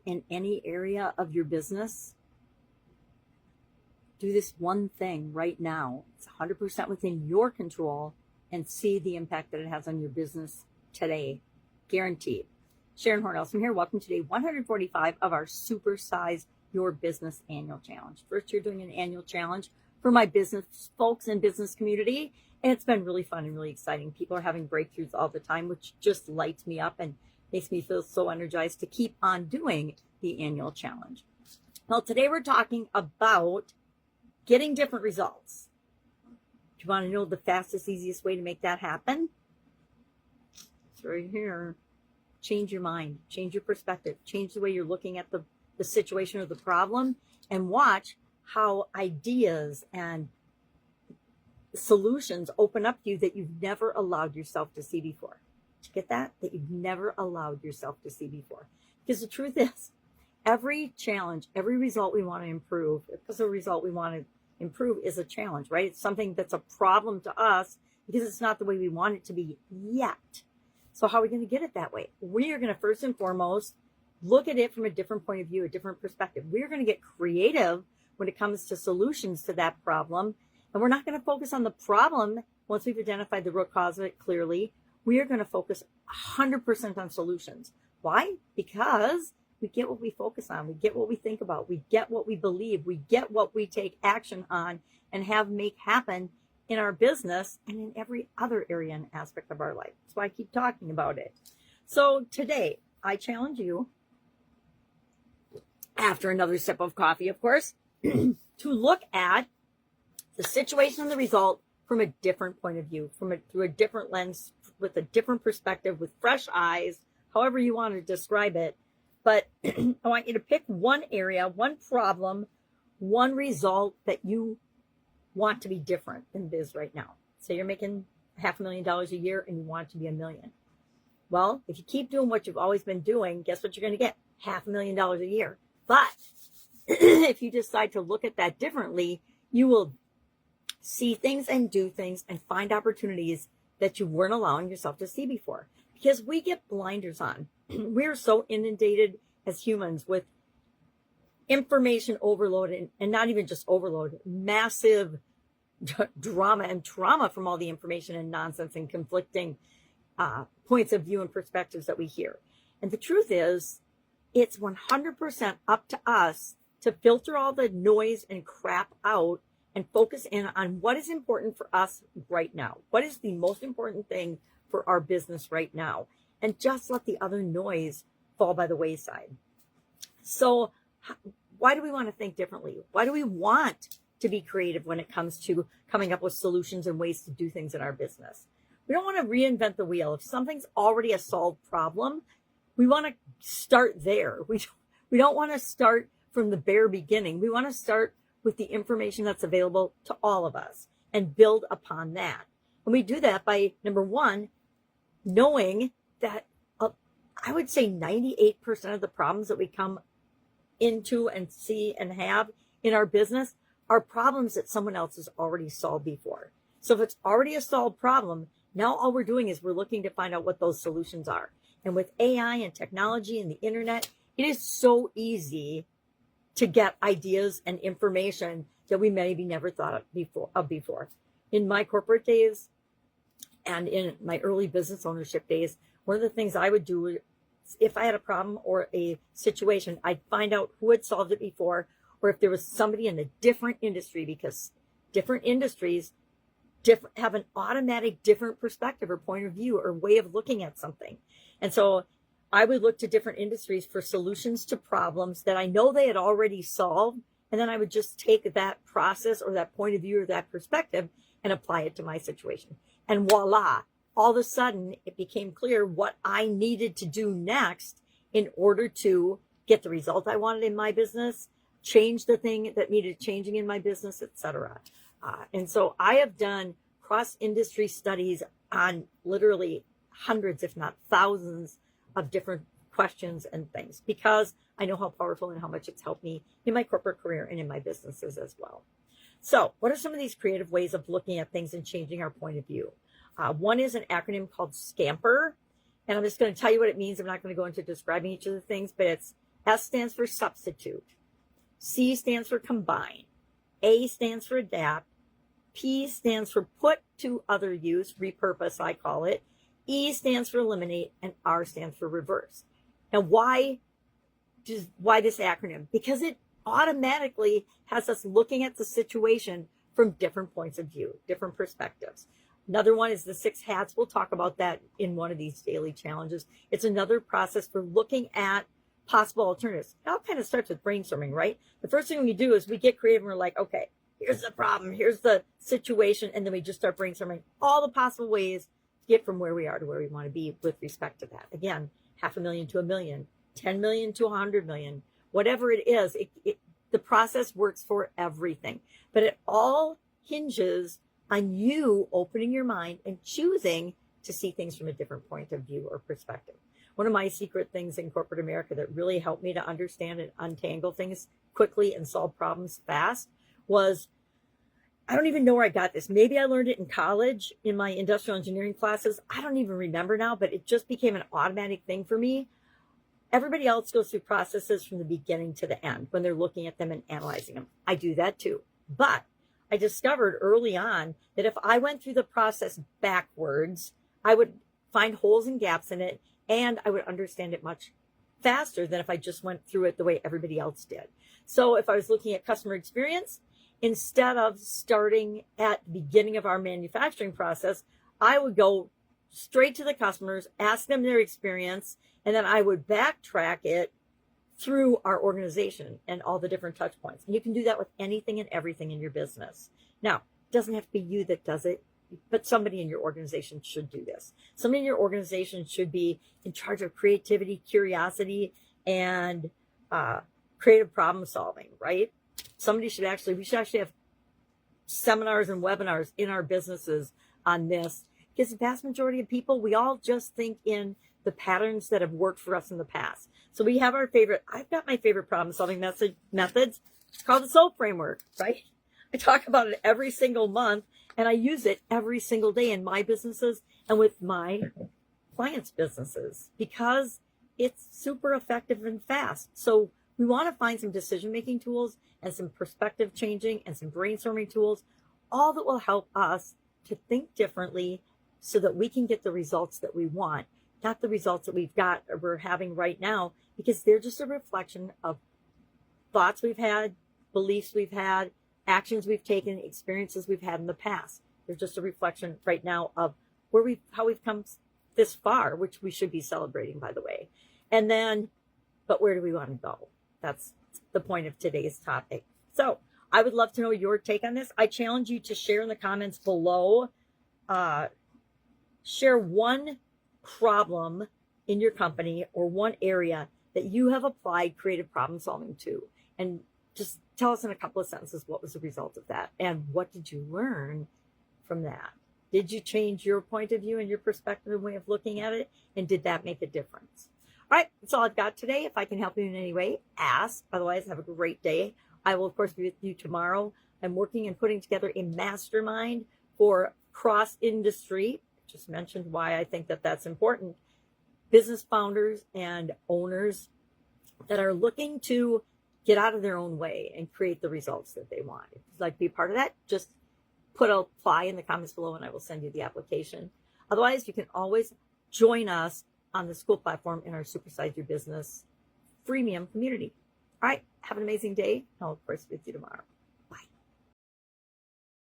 in any area of your business, do this one thing right now. It's 100% within your control, and see the impact that it has on your business today. Guaranteed. Sharon Horne-Ellstrom here. Welcome to day 145 of our Supersize Your Business Annual Challenge. First, you're doing an annual challenge for my business folks and business community, and it's been really fun and really exciting. People are having breakthroughs all the time, which just lights me up and makes me feel so energized to keep on doing the annual challenge. Well, today we're talking about getting different results. Do you want to know the fastest, easiest way to make that happen? It's right here. Change your mind, change your perspective, change the way you're looking at the situation or the problem, and watch how ideas and solutions open up to you that you've never allowed yourself to see before. Did you get that? That you've never allowed yourself to see before. Because the truth is, every challenge, every result we want to improve, because the result we want to improve is a challenge, right? It's something that's a problem to us because it's not the way we want it to be yet. So how are we going to get it that way? We are going to first and foremost look at it from a different point of view, a different perspective. We are going to get creative when it comes to solutions to that problem. And we're not going to focus on the problem once we've identified the root cause of it clearly. We are going to focus 100% on solutions. Why? Because we get what we focus on. We get what we think about. We get what we believe. We get what we take action on and have make happen in our business and in every other area and aspect of our life. That's why I keep talking about it. So today, I challenge you, after another sip of coffee, of course, to look at the situation and the result from a different point of view, through a different lens, with a different perspective, with fresh eyes, however you want to describe it. But I want you to pick one area, one problem, one result that you want to be different in biz right now. So you're making $500,000 a year and you want it to be $1 million. Well, if you keep doing what you've always been doing, guess what you're going to get? $500,000 a year. But if you decide to look at that differently, you will see things and do things and find opportunities that you weren't allowing yourself to see before. Because we get blinders on. We're so inundated as humans with information overload, and not even just overload, massive drama and trauma from all the information and nonsense and conflicting points of view and perspectives that we hear. And the truth is, it's 100% up to us to filter all the noise and crap out and focus in on what is important for us right now. What is the most important thing for our business right now? And just let the other noise fall by the wayside. So why do we want to think differently? Why do we want to be creative when it comes to coming up with solutions and ways to do things in our business? We don't want to reinvent the wheel. If something's already a solved problem, we want to start there. We don't want to start from the bare beginning. We want to start with the information that's available to all of us and build upon that. And we do that by, number one, knowing that I would say 98% of the problems that we come into and see and have in our business are problems that someone else has already solved before. So if it's already a solved problem, now all we're doing is we're looking to find out what those solutions are. And with AI and technology and the internet, it is so easy to get ideas and information that we maybe never thought of before. In my corporate days and in my early business ownership days, one of the things I would do, if I had a problem or a situation, I'd find out who had solved it before, or if there was somebody in a different industry, because different industries have an automatic different perspective or point of view or way of looking at something. And so I would look to different industries for solutions to problems that I know they had already solved. And then I would just take that process or that point of view or that perspective and apply it to my situation. And voila, all of a sudden it became clear what I needed to do next in order to get the result I wanted in my business, change the thing that needed changing in my business, etc. And so I have done cross-industry studies on literally hundreds, if not thousands, of different questions and things, because I know how powerful and how much it's helped me in my corporate career and in my businesses as well. So what are some of these creative ways of looking at things and changing our point of view? One is an acronym called SCAMPER. And I'm just going to tell you what it means. I'm not going to go into describing each of the things, but it's S stands for substitute. C stands for combine. A stands for adapt. P stands for put to other use, repurpose, I call it. E stands for eliminate, and R stands for reverse. Now, why this acronym? Because it automatically has us looking at the situation from different points of view, different perspectives. Another one is the 6 hats. We'll talk about that in one of these daily challenges. It's another process for looking at possible alternatives. It all kind of starts with brainstorming, right? The first thing we do is we get creative and we're like, okay, here's the problem, here's the situation, and then we just start brainstorming all the possible ways to get from where we are to where we want to be with respect to that. Again, $500,000 to $1 million, 10 million to 100 million, whatever it is, the process works for everything. But it all hinges on you opening your mind and choosing to see things from a different point of view or perspective. One of my secret things in corporate America that really helped me to understand and untangle things quickly and solve problems fast was, I don't even know where I got this. Maybe I learned it in college in my industrial engineering classes. I don't even remember now, but it just became an automatic thing for me. Everybody else goes through processes from the beginning to the end when they're looking at them and analyzing them. I do that too. But I discovered early on that if I went through the process backwards, I would find holes and gaps in it, and I would understand it much faster than if I just went through it the way everybody else did. So if I was looking at customer experience, instead of starting at the beginning of our manufacturing process, I would go straight to the customers, ask them their experience, and then I would backtrack it through our organization and all the different touch points. And you can do that with anything and everything in your business. Now, it doesn't have to be you that does it, but somebody in your organization should do this. Somebody in your organization should be in charge of creativity, curiosity, and creative problem solving, right? We should actually have seminars and webinars in our businesses on this, because the vast majority of people, we all just think in the patterns that have worked for us in the past. So we have I've got my favorite problem solving methods. It's called the SOAP framework, right? I talk about it every single month, and I use it every single day in my businesses and with my clients' businesses because it's super effective and fast. So we want to find some decision-making tools and some perspective changing and some brainstorming tools, all that will help us to think differently so that we can get the results that we want, not the results that we're having right now, because they're just a reflection of thoughts we've had, beliefs we've had, actions we've taken, experiences we've had in the past. They're just a reflection right now of how we've come this far, which we should be celebrating, by the way. And then, but where do we want to go? That's the point of today's topic. So I would love to know your take on this. I challenge you to share in the comments below. Share one problem in your company or one area that you have applied creative problem solving to, and just tell us in a couple of sentences what was the result of that and what did you learn from that. Did you change your point of view and your perspective and way of looking at it, and did that make a difference? All right, that's all I've got today. If I can help you in any way, ask. Otherwise, have a great day. I will, of course, be with you tomorrow. I'm working and putting together a mastermind for cross-industry. Just mentioned why I think that that's important. Business founders and owners that are looking to get out of their own way and create the results that they want. If you'd like to be a part of that, just put apply in the comments below and I will send you the application. Otherwise, you can always join us on the school platform in our Supersize Your Business freemium community. All right, have an amazing day. I'll, of course, be with you tomorrow.